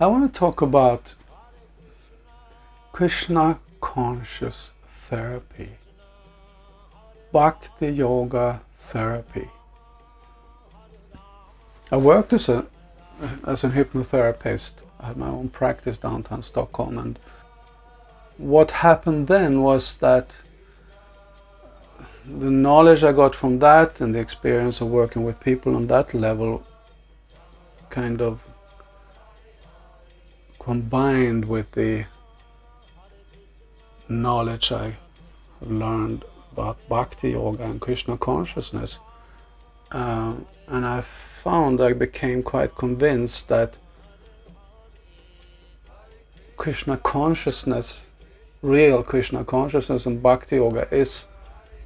I want to talk about Krishna conscious therapy, Bhakti-yoga Therapy. I worked as a hypnotherapist. I had my own practice downtown Stockholm, and what happened then was that the knowledge I got from that and the experience of working with people on that level kind of combined with the knowledge I learned about Bhakti Yoga and Krishna consciousness. And I found I became quite convinced that Krishna consciousness, real Krishna consciousness and Bhakti Yoga is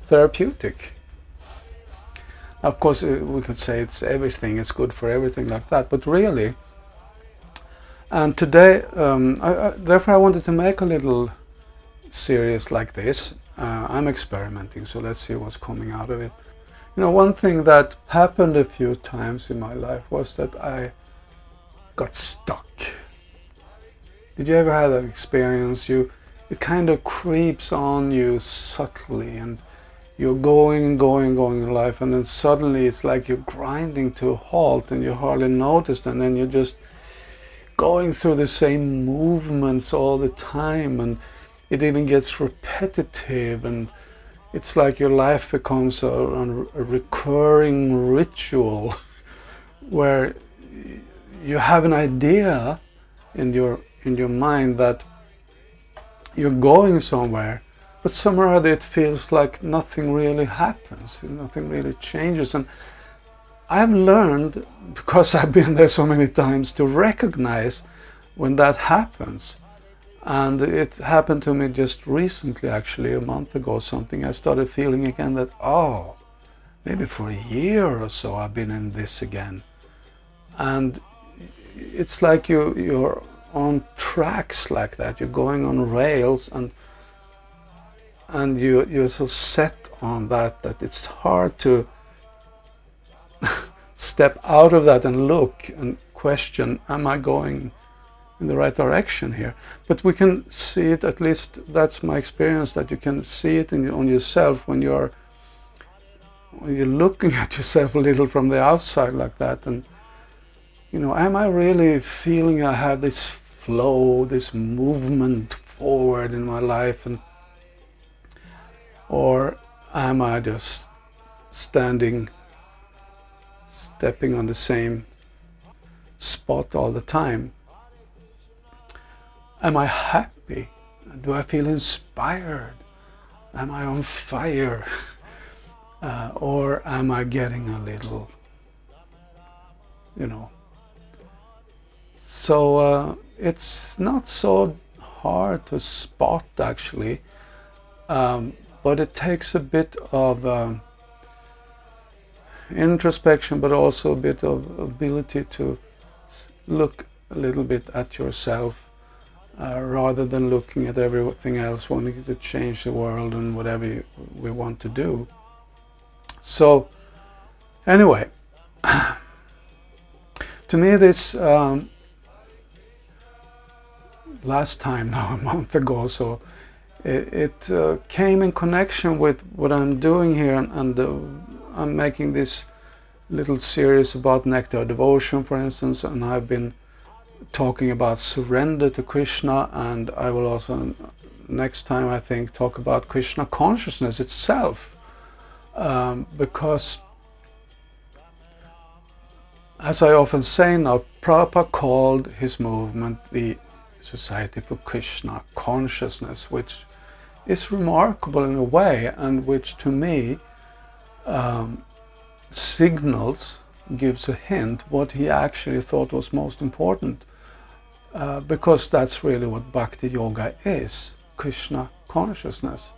therapeutic. Of course, we could say it's everything, it's good for everything like that, but really, and today, therefore I wanted to make a little series like this. I'm experimenting, so let's see what's coming out of it. You know, one thing that happened a few times in my life was that I got stuck. Did you ever have that experience? It kind of creeps on you subtly, and you're going in life, and then suddenly it's like you're grinding to a halt and you hardly notice, and then you're just going through the same movements all the time, and it even gets repetitive, and it's like your life becomes a recurring ritual where you have an idea in your mind that you're going somewhere, but somehow or other it feels like nothing really happens, nothing really changes. And I've learned, because I've been there so many times, to recognize when that happens. And it happened to me just recently, actually, a month ago or something. I started feeling again that, oh, maybe for a year or so I've been in this again. And it's like you're on tracks like that. You're going on rails, and you're so set on that it's hard to step out of that and look and question, am I going in the right direction here? But we can see it, at least that's my experience, that you can see it on yourself when you're looking at yourself a little from the outside like that. And you know, am I really feeling I have this flow, this movement forward in my life, or am I just stepping on the same spot all the time? Am I happy? Do I feel inspired? Am I on fire? Or am I getting a little, you know? So it's not so hard to spot, actually, but it takes a bit of introspection, but also a bit of ability to look a little bit at yourself, rather than looking at everything else, wanting to change the world and whatever we want to do. So anyway, to me this last time, now a month ago, so it came in connection with what I'm doing here, and I'm making this little series about nectar devotion, for instance, and I've been talking about surrender to Krishna, and I will also next time, I think, talk about Krishna consciousness itself, because as I often say now, Prabhupada called his movement the Society for Krishna Consciousness, which is remarkable in a way, and which to me signals, gives a hint what he actually thought was most important, because that's really what Bhakti Yoga is, Krishna consciousness.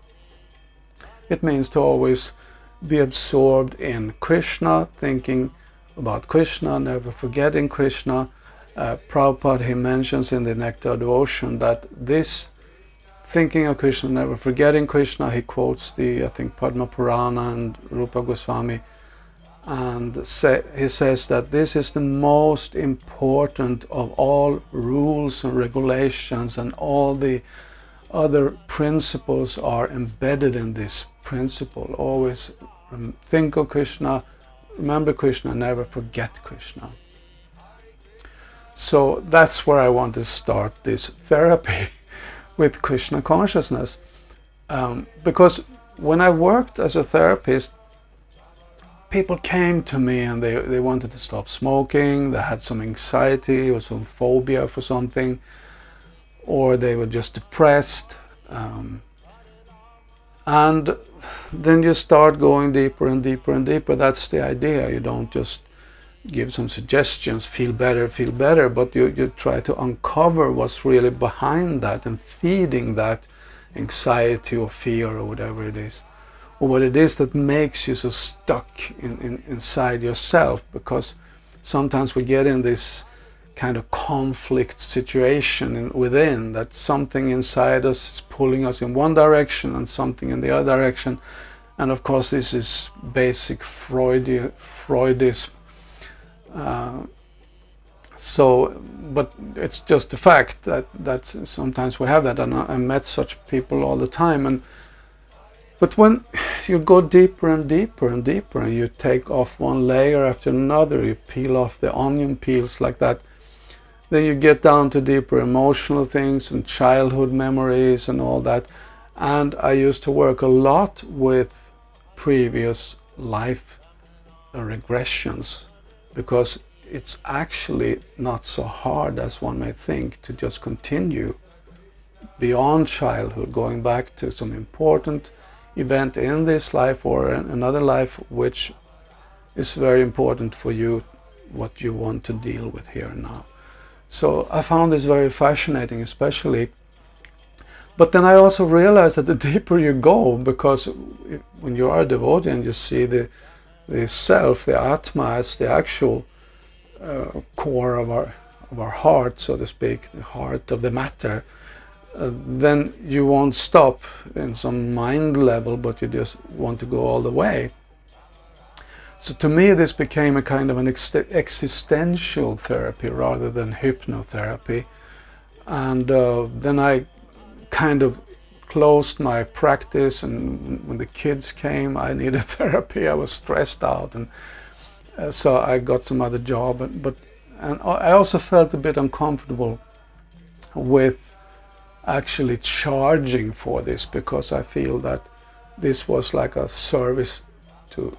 It means to always be absorbed in Krishna, thinking about Krishna, never forgetting Krishna. Prabhupada, he mentions in the Nectar Devotion that this thinking of Krishna, never forgetting Krishna, he quotes the, I think, Padma Purana and Rupa Goswami, and he says that this is the most important of all rules and regulations, and all the other principles are embedded in this principle. Always think of Krishna, remember Krishna, never forget Krishna. So that's where I want to start this therapy with Krishna consciousness. Because when I worked as a therapist, people came to me and they wanted to stop smoking, they had some anxiety or some phobia for something, or they were just depressed. And then you start going deeper and deeper and deeper. That's the idea. You don't just give some suggestions, feel better, but you try to uncover what's really behind that and feeding that anxiety or fear or whatever it is, or what it is that makes you so stuck inside yourself. Because sometimes we get in this kind of conflict situation within, that something inside us is pulling us in one direction and something in the other direction. And of course this is basic Freudism. But it's just the fact that sometimes we have that, and I met such people all the time. But when you go deeper and deeper and deeper, and you take off one layer after another, you peel off the onion peels like that, then you get down to deeper emotional things and childhood memories and all that. And I used to work a lot with previous life regressions, because it's actually not so hard as one may think to just continue beyond childhood, going back to some important event in this life or another life which is very important for you, what you want to deal with here and now. So I found this very fascinating, especially. But then I also realized that the deeper you go, because when you are a devotee and you see the self, the Atma, as the actual core of our heart, so to speak, the heart of the matter, then you won't stop in some mind level, but you just want to go all the way. So to me this became a kind of an existential therapy rather than hypnotherapy. And then I kind of closed my practice, and when the kids came I needed therapy. I was stressed out, and so I got some other job. And I also felt a bit uncomfortable with actually charging for this, because I feel that this was like a service to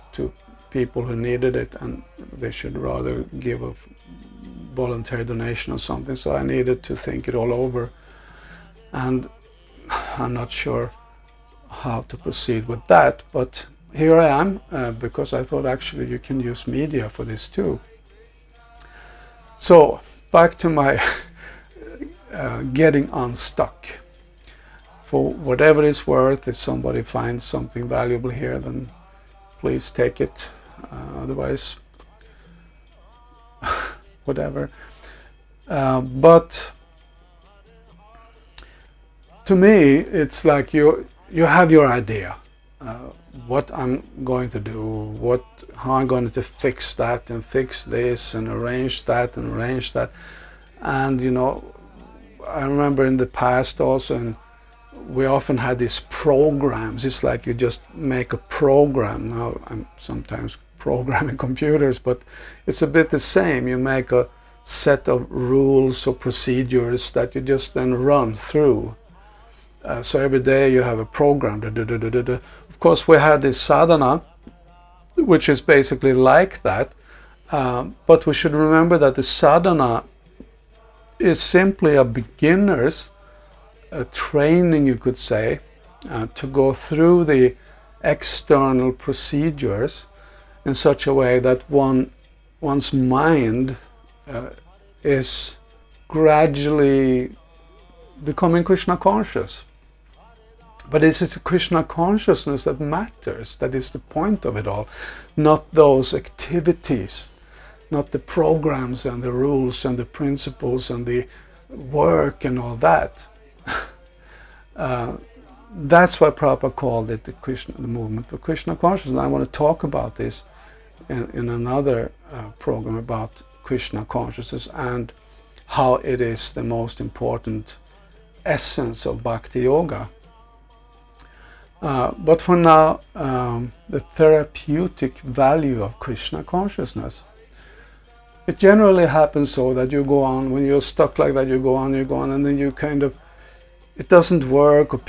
people who needed it, and they should rather give a voluntary donation or something. So I needed to think it all over, and I'm not sure how to proceed with that, but here I am, because I thought actually you can use media for this too. So back to my getting unstuck. For whatever it's worth, if somebody finds something valuable here, then please take it. Otherwise, whatever. But to me, it's like you have your idea. What I'm going to do, how I'm going to fix that and fix this and arrange that and arrange that. And you know, I remember in the past also, and we often had these programs. It's like you just make a program. Now I'm sometimes programming computers, but it's a bit the same. You make a set of rules or procedures that you just then run through. So every day you have a program. Of course, we had this sadhana, which is basically like that. But we should remember that the sadhana is simply a beginner's training, you could say, to go through the external procedures in such a way that one's mind is gradually becoming Krishna conscious. But it's the Krishna consciousness that matters. That is the point of it all, not those activities, not the programs and the rules and the principles and the work and all that. That's why Prabhupada called it the movement of Krishna consciousness. And I want to talk about this in another program about Krishna consciousness and how it is the most important essence of Bhakti Yoga. But for now, the therapeutic value of Krishna consciousness. It generally happens so that you go on, when you're stuck like that, you go on, and then you kind of, it doesn't work, or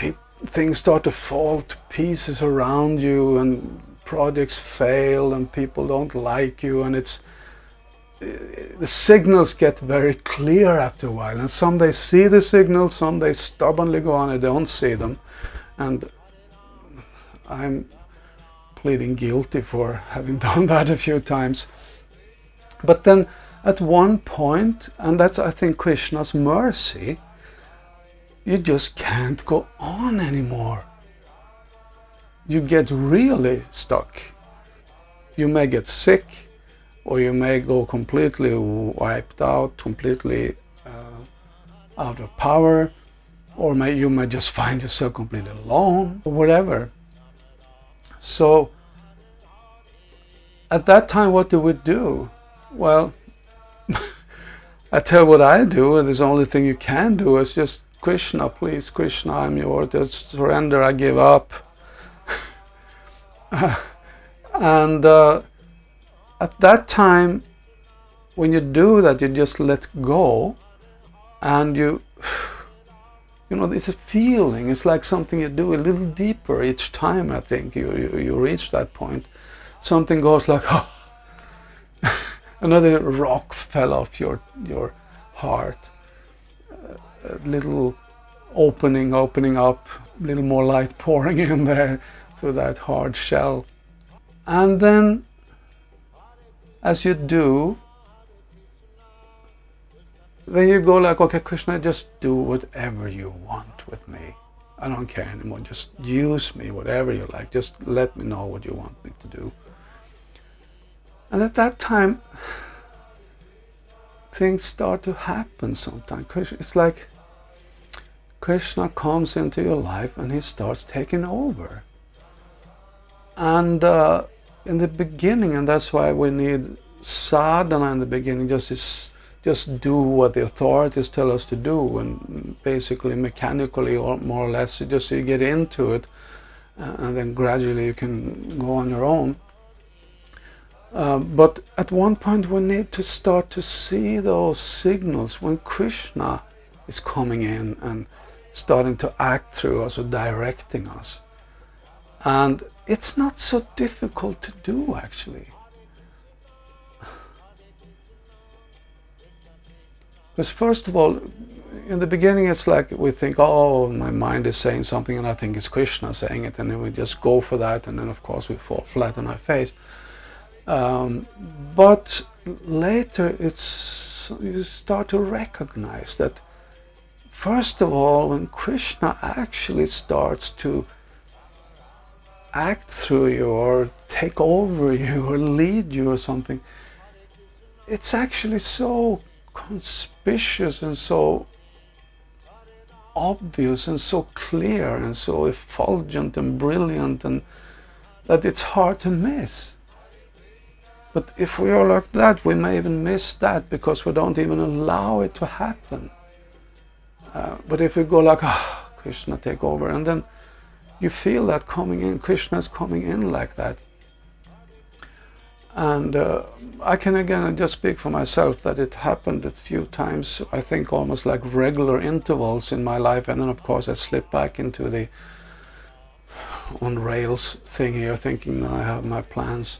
things start to fall to pieces around you, and projects fail, and people don't like you, and the signals get very clear after a while, and some they see the signals, some they stubbornly go on and don't see them, and I'm pleading guilty for having done that a few times. But then at one point, and that's I think Krishna's mercy, you just can't go on anymore. You get really stuck. You may get sick, or you may go completely wiped out, completely out of power, or you may just find yourself completely alone, or whatever. So at that time, what do we do? Well, I tell what I do, and there's the only thing you can do is just, Krishna, please, Krishna, I'm yours, just surrender, I give up. And at that time, when you do that, you just let go, and you know, it's a feeling, it's like something you do a little deeper each time. I think you reach that point. Something goes like, oh, another rock fell off your heart, a little opening up, a little more light pouring in there through that hard shell. And then as you do, then you go like, okay, Krishna, just do whatever you want with me. I don't care anymore. Just use me, whatever you like. Just let me know what you want me to do. And at that time, things start to happen sometimes. It's like Krishna comes into your life and he starts taking over. And in the beginning, and that's why we need sadhana in the beginning, just do what the authorities tell us to do, and basically mechanically, or more or less, just so you get into it, and then gradually you can go on your own. But at one point we need to start to see those signals when Krishna is coming in and starting to act through us or directing us. And it's not so difficult to do, actually. Because first of all, in the beginning it's like we think, oh, my mind is saying something and I think it's Krishna saying it, and then we just go for that, and then of course we fall flat on our face. But later you start to recognize that, first of all, when Krishna actually starts to act through you or take over you or lead you or something, it's actually so conspicuous and so obvious and so clear and so effulgent and brilliant, and that it's hard to miss. But if we are like that, we may even miss that because we don't even allow it to happen. But if we go like, Krishna, take over, and then you feel that coming in, Krishna is coming in like that. And I can again just speak for myself that it happened a few times, I think almost like regular intervals in my life, and then of course I slipped back into the on rails thing here, thinking that I have my plans.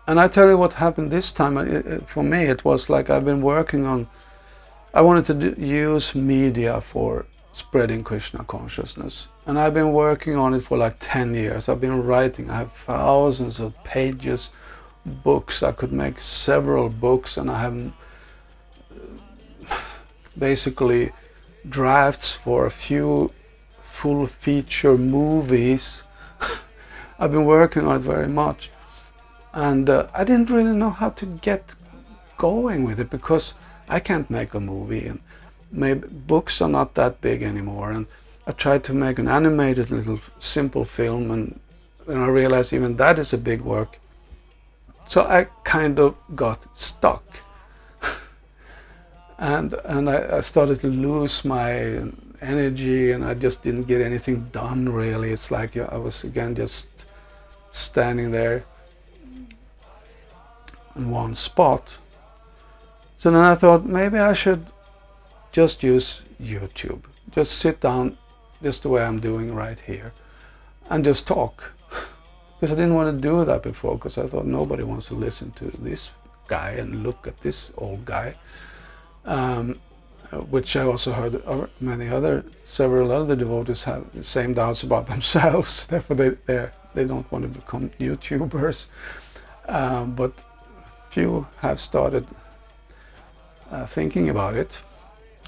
And I tell you what happened this time. For me, it was like I've been working on, I wanted to use media for spreading Krishna consciousness. And I've been working on it for like 10 years. I've been writing, I have thousands of pages, books. I could make several books, and I have basically drafts for a few full feature movies. I've been working on it very much. And I didn't really know how to get going with it, because I can't make a movie, and maybe books are not that big anymore, and I tried to make an animated little simple film, and then I realized even that is a big work. So I kind of got stuck. and I started to lose my energy, and I just didn't get anything done really. It's like I was again just standing there in one spot. So then I thought maybe I should just use YouTube. Just sit down just the way I'm doing right here and just talk. Because I didn't want to do that before, because I thought nobody wants to listen to this guy and look at this old guy. Which I also heard several other devotees have the same doubts about themselves. Therefore they don't want to become YouTubers. But few have started thinking about it.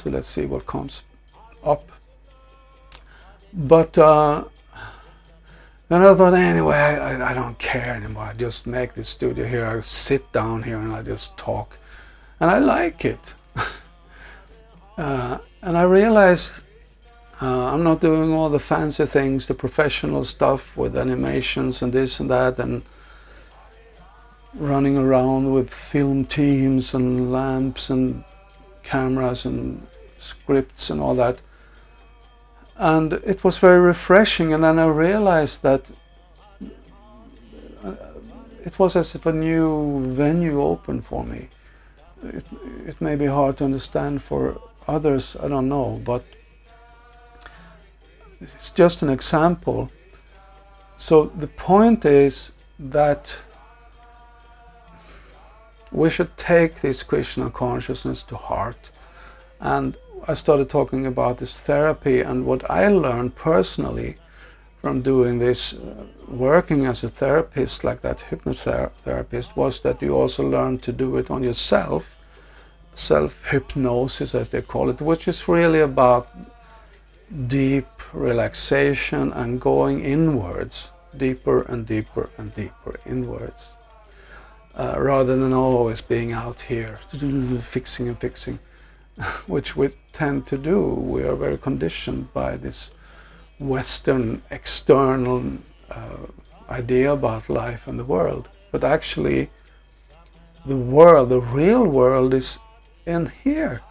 So let's see what comes up. But then I thought, anyway, I don't care anymore. I just make this studio here. I sit down here and I just talk. And I like it. And I realized I'm not doing all the fancy things, the professional stuff with animations and this and that, and running around with film teams and lamps and cameras and scripts and all that. And it was very refreshing, and then I realized that it was as if a new venue opened for me. It may be hard to understand for others, I don't know, but it's just an example. So the point is that we should take this Krishna consciousness to heart. And I started talking about this therapy, and what I learned personally from doing this, working as a therapist, like that hypnotherapist, was that you also learn to do it on yourself. Self-hypnosis, as they call it, which is really about deep relaxation and going inwards, deeper and deeper and deeper inwards, rather than always being out here fixing and fixing, which we tend to do. We are very conditioned by this Western external idea about life and the world. But actually, the world, the real world, is in here.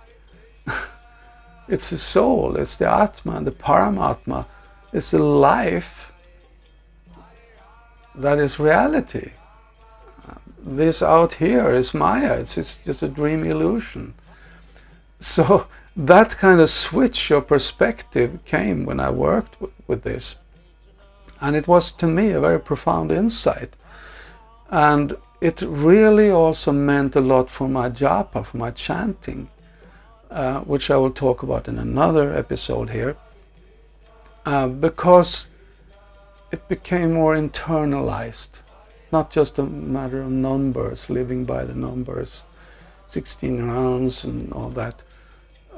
It's the soul, it's the Atma, the Paramatma. It's the life that is reality. This out here is Maya, it's just a dream illusion. So that kind of switch of perspective came when I worked with this. And it was, to me, a very profound insight. And it really also meant a lot for my japa, for my chanting, which I will talk about in another episode here, because it became more internalized, not just a matter of numbers, living by the numbers, 16 rounds and all that.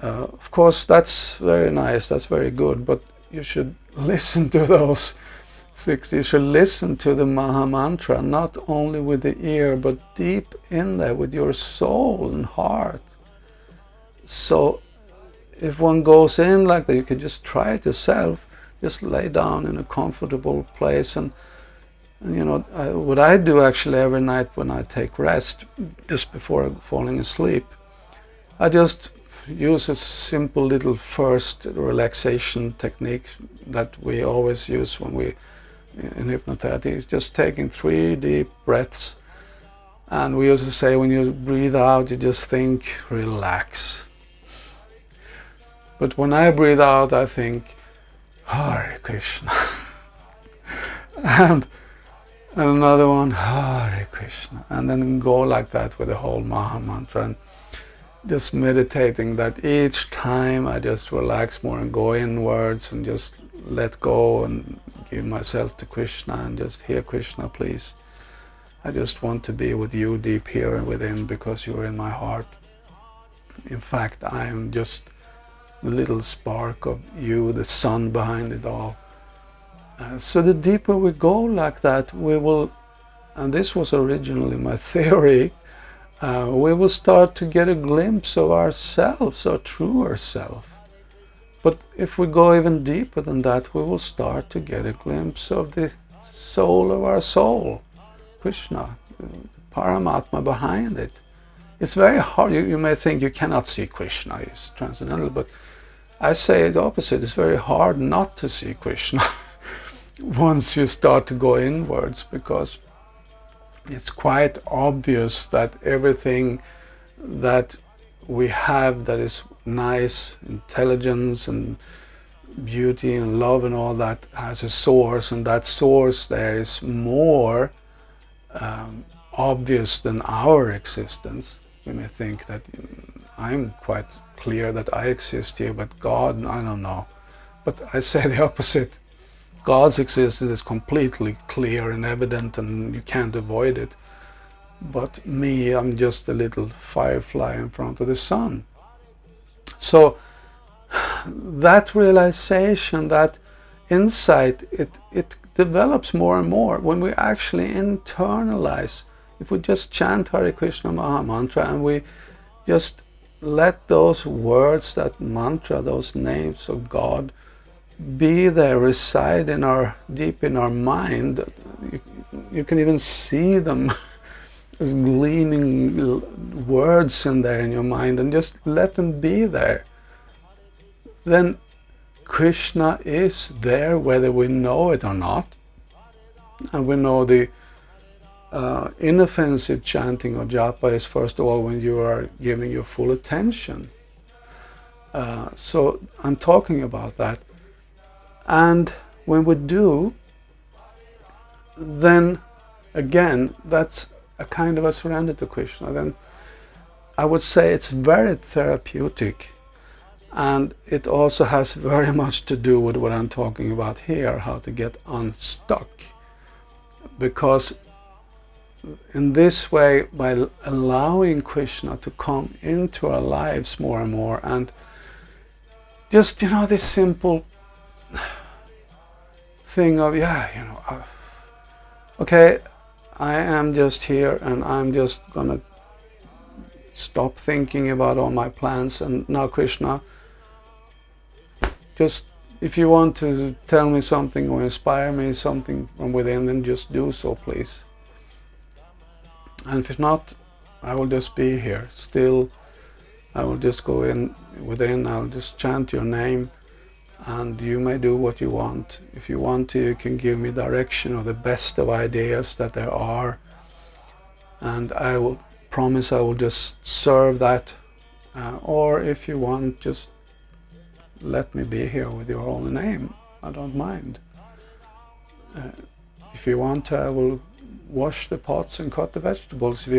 Of course, that's very nice, that's very good, but you should listen to those 60. You should listen to the Maha Mantra, not only with the ear, but deep in there with your soul and heart. So if one goes in like that, you can just try it yourself. Just lay down in a comfortable place, and you know, what I do actually every night when I take rest, just before falling asleep, I just use a simple little first relaxation technique that we always use when we in hypnotherapy. Is just taking 3 deep breaths, and we used to say when you breathe out, you just think relax. But when I breathe out, I think Hare Krishna. and another one, Hare Krishna, and then go like that with the whole Maha Mantra, and just meditating that each time I just relax more and go inwards and just let go and give myself to Krishna and just hear Krishna, please. I just want to be with you deep here and within, because you're in my heart. In fact, I am just the little spark of you, the sun behind it all. So the deeper we go like that, we will, and this was originally my theory, we will start to get a glimpse of ourselves, our truer self. But if we go even deeper than that, we will start to get a glimpse of the soul of our soul, Krishna, the Paramatma behind it. It's very hard. You may think you cannot see Krishna, he's transcendental, but I say the opposite. It's very hard not to see Krishna once you start to go inwards, because it's quite obvious that everything that we have that is nice, intelligence and beauty and love and all that has a source, and that source there is more obvious than our existence. We may think that I'm quite clear that I exist here, but God, I don't know. But I say the opposite. God's existence is completely clear and evident, and you can't avoid it. But me, I'm just a little firefly in front of the sun. So that realization, that insight, it develops more and more when we actually internalize. If we just chant Hare Krishna Maha Mantra and we just let those words, that mantra, those names of God be there, reside in deep in our mind. You can even see them as gleaming words in there in your mind, and just let them be there. Then Krishna is there whether we know it or not. And we know the inoffensive chanting of japa is first of all when you are giving your full attention. So I'm talking about that. And when we do, then again, that's a kind of a surrender to Krishna. Then I would say it's very therapeutic, and it also has very much to do with what I'm talking about here, how to get unstuck. Because in this way, by allowing Krishna to come into our lives more and more, and just, this simple thing of, okay, I am just here and I'm just gonna stop thinking about all my plans, and now Krishna, just if you want to tell me something or inspire me something from within, then just do so, please. And if it's not, I will just be here still. I will just go in within, I'll just chant your name, and you may do what you want. If you want to, you can give me direction or the best of ideas that there are, and I will promise I will just serve that. Or if you want, just let me be here with your holy name. I don't mind. If you want to, I will wash the pots and cut the vegetables. If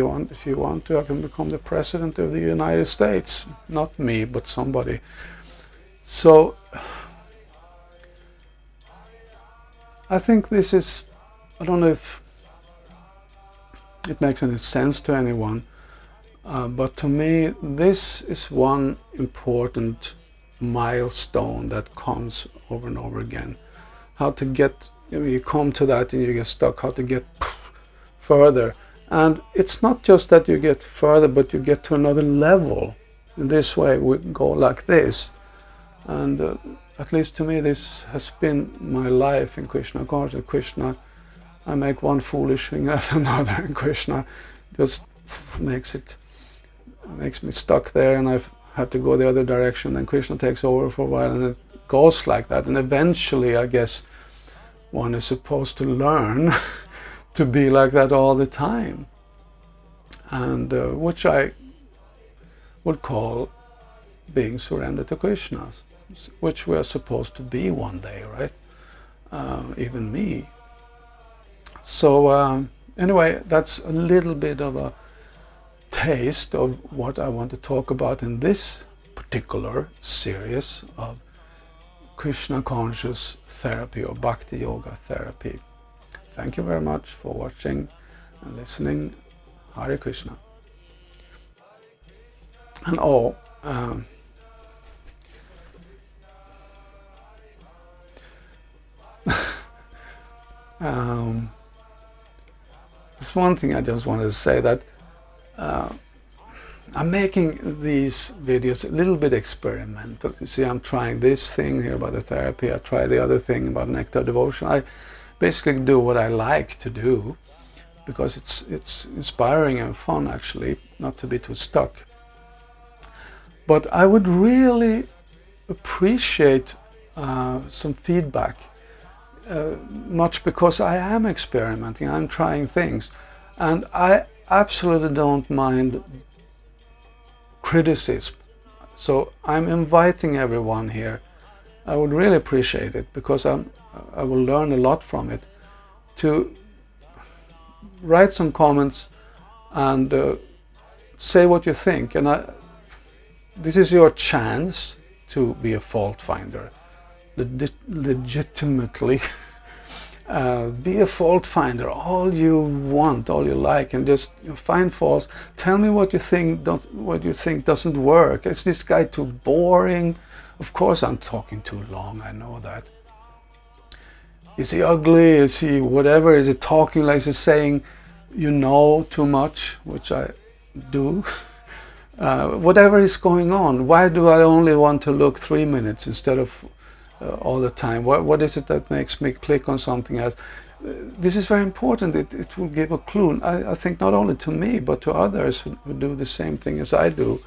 you want to, I can become the president of the United States. Not me, but somebody. So I think this is, I don't know if it makes any sense to anyone, but to me this is one important milestone that comes over and over again. How to get, you come to that and you get stuck, how to get further. And it's not just that you get further, but you get to another level. In this way we go like this. And at least to me this has been my life in Krishna consciousness. Krishna, I make one foolish thing after another, and Krishna just makes me stuck there, and I've had to go the other direction, and Krishna takes over for a while, and it goes like that. And eventually, I guess, one is supposed to learn to be like that all the time, and which I would call being surrendered to Krishna, which we are supposed to be one day, right? Even me. So anyway, that's a little bit of a taste of what I want to talk about in this particular series of Krishna conscious therapy or Bhakti-yoga therapy. Thank you very much for watching and listening. Hare Krishna. And there's one thing I just wanted to say, that I'm making these videos a little bit experimental. You see, I'm trying this thing here about the therapy, I try the other thing about nectar devotion. I basically do what I like to do, because it's inspiring and fun, actually, not to be too stuck. But I would really appreciate some feedback, much because I am experimenting, I'm trying things, and I absolutely don't mind criticism. So I'm inviting everyone here. I would really appreciate it, because I will learn a lot from it, to write some comments and say what you think. And this is your chance to be a fault finder, legitimately. Be a fault finder all you want, all you like, and just find faults. Tell me what you think doesn't work. Is this guy too boring? Of course I'm talking too long, I know that. Is he ugly? Is he whatever? Is he talking like he's saying you know too much, which I do? Whatever is going on, why do I only want to look 3 minutes instead of all the time? What is it that makes me click on something else? This is very important. It will give a clue, I think, not only to me but to others who do the same thing as I do.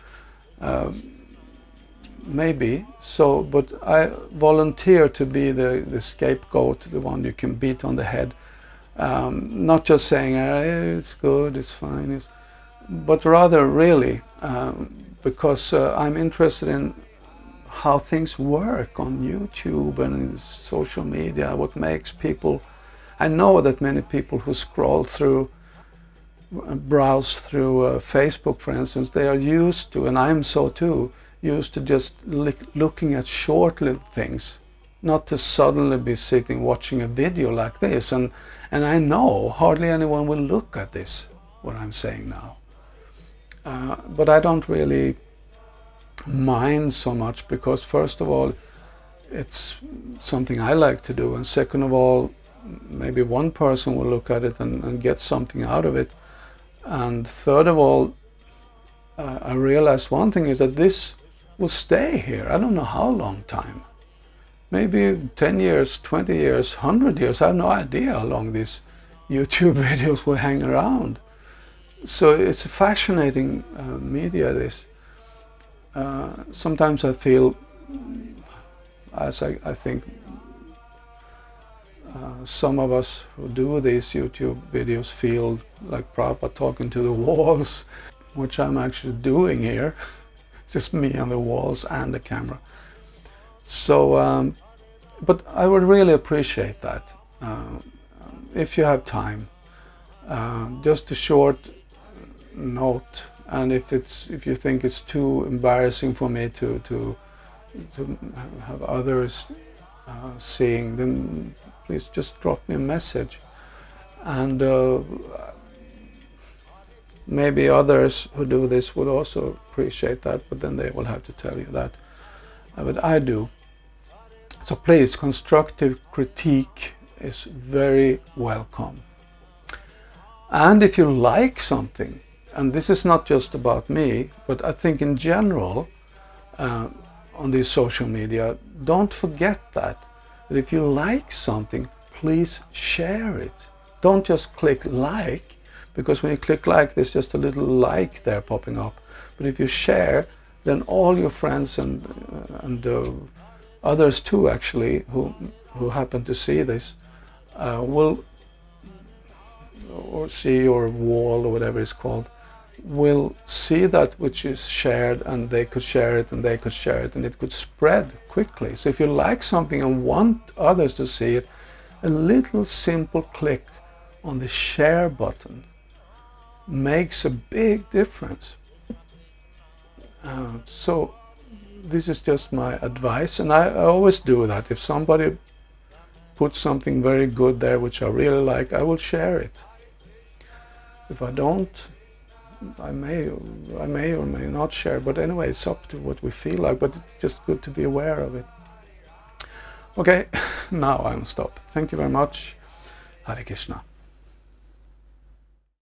Maybe so, but I volunteer to be the scapegoat, the one you can beat on the head, not just saying it's good, it's fine, but rather really, because I'm interested in how things work on YouTube and in social media, what makes people. I know that many people who scroll through, browse through Facebook, for instance, they are used to, and I'm so too, used to just looking at short little things, not to suddenly be sitting watching a video like this. And I know hardly anyone will look at this, what I'm saying now. But I don't really mind so much, because first of all, it's something I like to do, and second of all, maybe one person will look at it and get something out of it, and third of all, I realized one thing is that this will stay here. I don't know how long time, maybe 10 years, 20 years, 100 years, I have no idea how long these YouTube videos will hang around. So it's a fascinating media, this. Sometimes I feel, as I think some of us who do these YouTube videos feel like Prabhupada talking to the walls, which I'm actually doing here. It's just me on the walls and the camera. So, but I would really appreciate that, if you have time, just a short note. And if you think it's too embarrassing for me to have others seeing, then please just drop me a message. And maybe others who do this would also appreciate that, but then they will have to tell you that. But I do. So please, constructive critique is very welcome. And if you like something, and this is not just about me, but I think in general, on these social media, don't forget that if you like something, please share it. Don't just click like, because when you click like, there's just a little like there popping up. But if you share, then all your friends and others too, actually, who happen to see this, will, or see your wall or whatever it's called, will see that which is shared, and they could share it, and they could share it, and it could spread quickly. So if you like something and want others to see it, a little simple click on the share button makes a big difference. So this is just my advice, and I always do that. If somebody puts something very good there which I really like, I will share it. If I don't, I may or may not share, but anyway, it's up to what we feel like, but it's just good to be aware of it. Okay, now I'm stopped. Thank you very much. Hare Krishna.